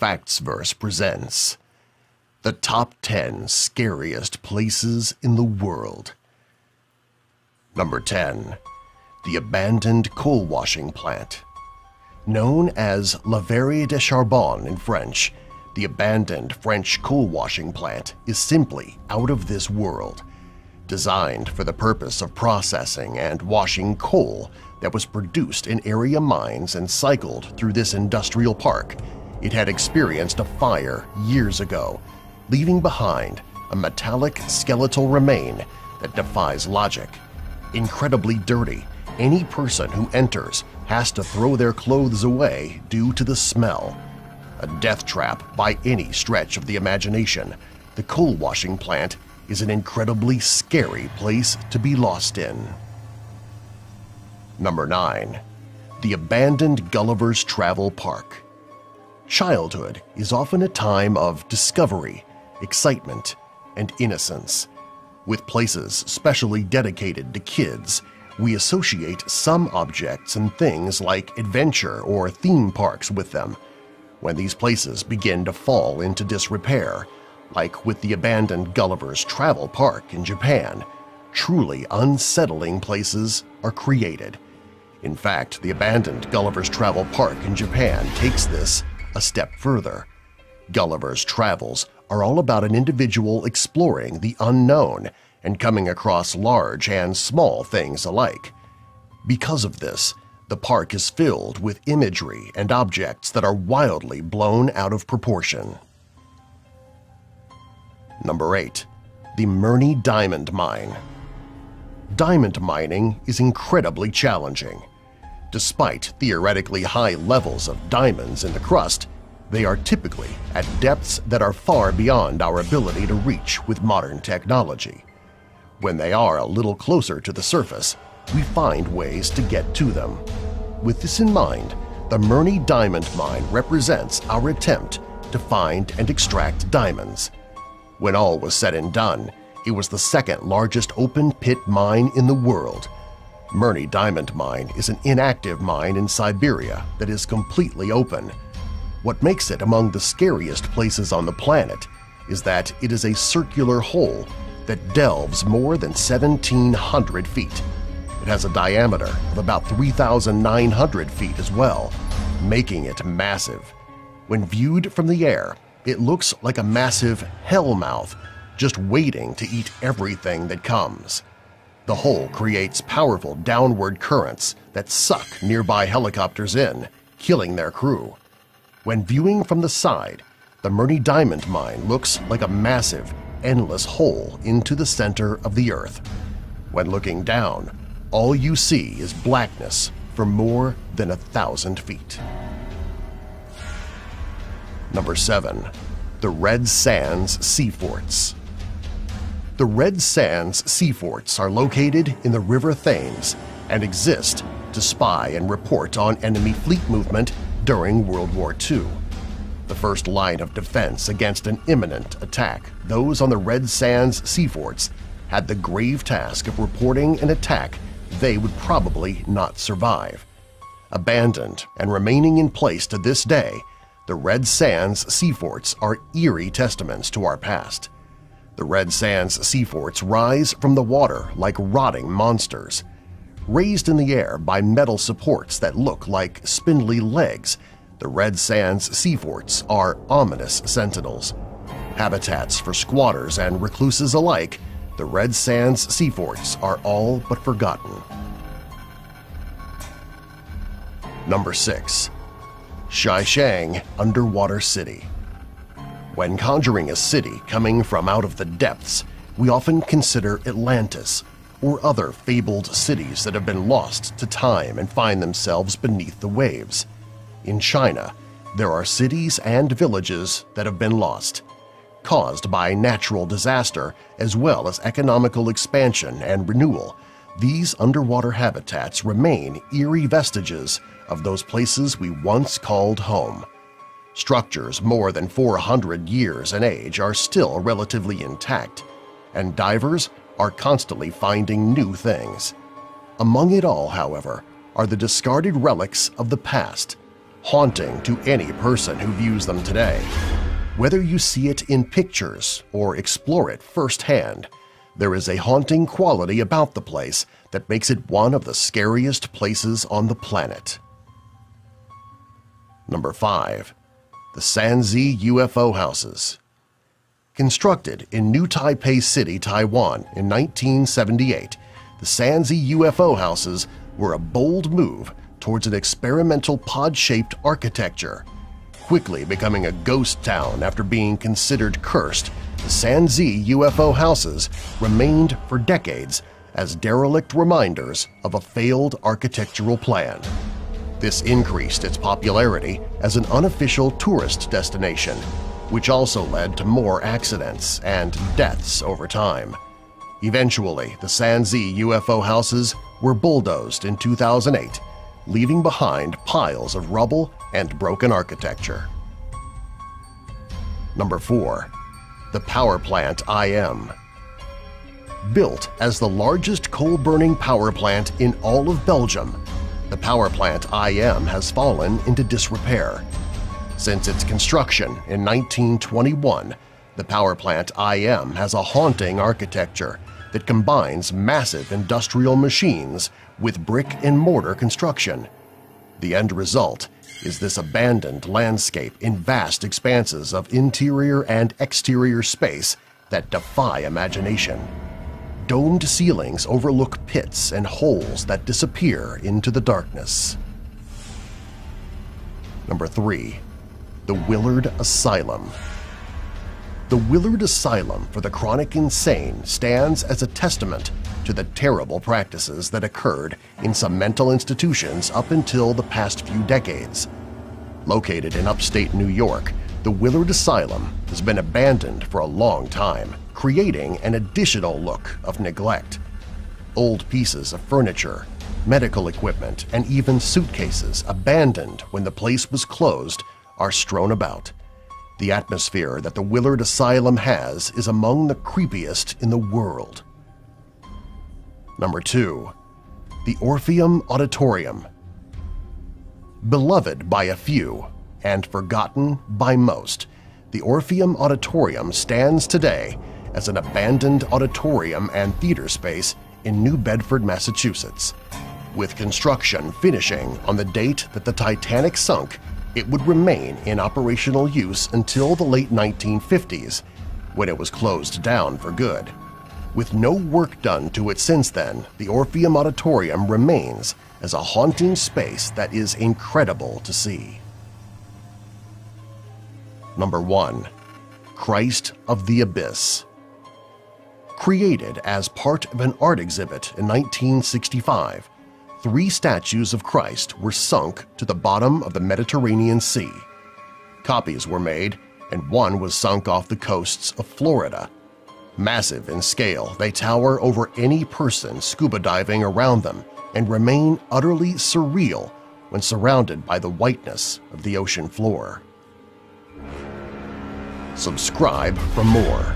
Factsverse presents the Top 10 Scariest Places in the World. Number 10. The Abandoned Coal Washing Plant. Known as La Verrie de Charbon in French, the abandoned French coal washing plant is simply out of this world. Designed for the purpose of processing and washing coal that was produced in area mines and cycled through this industrial park, it had experienced a fire years ago, leaving behind a metallic skeletal remain that defies logic. Incredibly dirty, any person who enters has to throw their clothes away due to the smell. A death trap by any stretch of the imagination, the coal washing plant is an incredibly scary place to be lost in. Number 9. The Abandoned Gulliver's Travel Park. Childhood is often a time of discovery, excitement, and innocence. With places specially dedicated to kids, we associate some objects and things like adventure or theme parks with them. When these places begin to fall into disrepair, like with the abandoned Gulliver's Travel Park in Japan, truly unsettling places are created. In fact, the abandoned Gulliver's Travel Park in Japan takes this a step further. Gulliver's travels are all about an individual exploring the unknown and coming across large and small things alike. Because of this, the park is filled with imagery and objects that are wildly blown out of proportion. Number 8. The Murny Diamond Mine. Diamond mining is incredibly challenging. Despite theoretically high levels of diamonds in the crust, they are typically at depths that are far beyond our ability to reach with modern technology. When they are a little closer to the surface, we find ways to get to them. With this in mind, the Murny Diamond Mine represents our attempt to find and extract diamonds. When all was said and done, it was the second largest open-pit mine in the world. Murny Diamond Mine is an inactive mine in Siberia that is completely open. What makes it among the scariest places on the planet is that it is a circular hole that delves more than 1,700 feet. It has a diameter of about 3,900 feet as well, making it massive. When viewed from the air, it looks like a massive hellmouth just waiting to eat everything that comes. The hole creates powerful downward currents that suck nearby helicopters in, killing their crew. When viewing from the side, the Murny Diamond Mine looks like a massive, endless hole into the center of the Earth. When looking down, all you see is blackness for more than 1,000 feet. Number 7. The Red Sands Sea Forts. The Red Sands Sea Forts are located in the River Thames and exist to spy and report on enemy fleet movement during World War II. The first line of defense against an imminent attack, those on the Red Sands Sea Forts had the grave task of reporting an attack they would probably not survive. Abandoned and remaining in place to this day, the Red Sands Sea Forts are eerie testaments to our past. The Red Sands Sea Forts rise from the water like rotting monsters. Raised in the air by metal supports that look like spindly legs, the Red Sands Sea Forts are ominous sentinels. Habitats for squatters and recluses alike, the Red Sands Sea Forts are all but forgotten. Number 6. Shishang Underwater City. When conjuring a city coming from out of the depths, we often consider Atlantis or other fabled cities that have been lost to time and find themselves beneath the waves. In China, there are cities and villages that have been lost, caused by natural disaster as well as economical expansion and renewal. These underwater habitats remain eerie vestiges of those places we once called home. Structures more than 400 years in age are still relatively intact, and divers are constantly finding new things. Among it all, however, are the discarded relics of the past, haunting to any person who views them today. Whether you see it in pictures or explore it firsthand, there is a haunting quality about the place that makes it one of the scariest places on the planet. Number 5. The Sanzi UFO Houses. Constructed in New Taipei City, Taiwan in 1978, the Sanzi UFO Houses were a bold move towards an experimental pod-shaped architecture. Quickly becoming a ghost town after being considered cursed, the Sanzi UFO Houses remained for decades as derelict reminders of a failed architectural plan. This increased its popularity as an unofficial tourist destination, which also led to more accidents and deaths over time. Eventually, the Sanzi UFO Houses were bulldozed in 2008, leaving behind piles of rubble and broken architecture. Number 4. The Power Plant IM. Built as the largest coal-burning power plant in all of Belgium, the Power Plant IM has fallen into disrepair. Since its construction in 1921, the Power Plant IM has a haunting architecture that combines massive industrial machines with brick-and-mortar construction. The end result is this abandoned landscape in vast expanses of interior and exterior space that defy imagination. Domed ceilings overlook pits and holes that disappear into the darkness. Number 3. The Willard Asylum. The Willard Asylum for the Chronic Insane stands as a testament to the terrible practices that occurred in some mental institutions up until the past few decades. Located in upstate New York, the Willard Asylum has been abandoned for a long time, creating an additional look of neglect. Old pieces of furniture, medical equipment, and even suitcases abandoned when the place was closed are strewn about. The atmosphere that the Willard Asylum has is among the creepiest in the world. Number 2. The Orpheum Auditorium. Beloved by a few and forgotten by most, the Orpheum Auditorium stands today as an abandoned auditorium and theater space in New Bedford, Massachusetts. With construction finishing on the date that the Titanic sunk, it would remain in operational use until the late 1950s, when it was closed down for good. With no work done to it since then, the Orpheum Auditorium remains as a haunting space that is incredible to see. Number 1. Christ of the Abyss. Created as part of an art exhibit in 1965, 3 statues of Christ were sunk to the bottom of the Mediterranean Sea. Copies were made, and one was sunk off the coasts of Florida. Massive in scale, they tower over any person scuba diving around them and remain utterly surreal when surrounded by the whiteness of the ocean floor. Subscribe for more.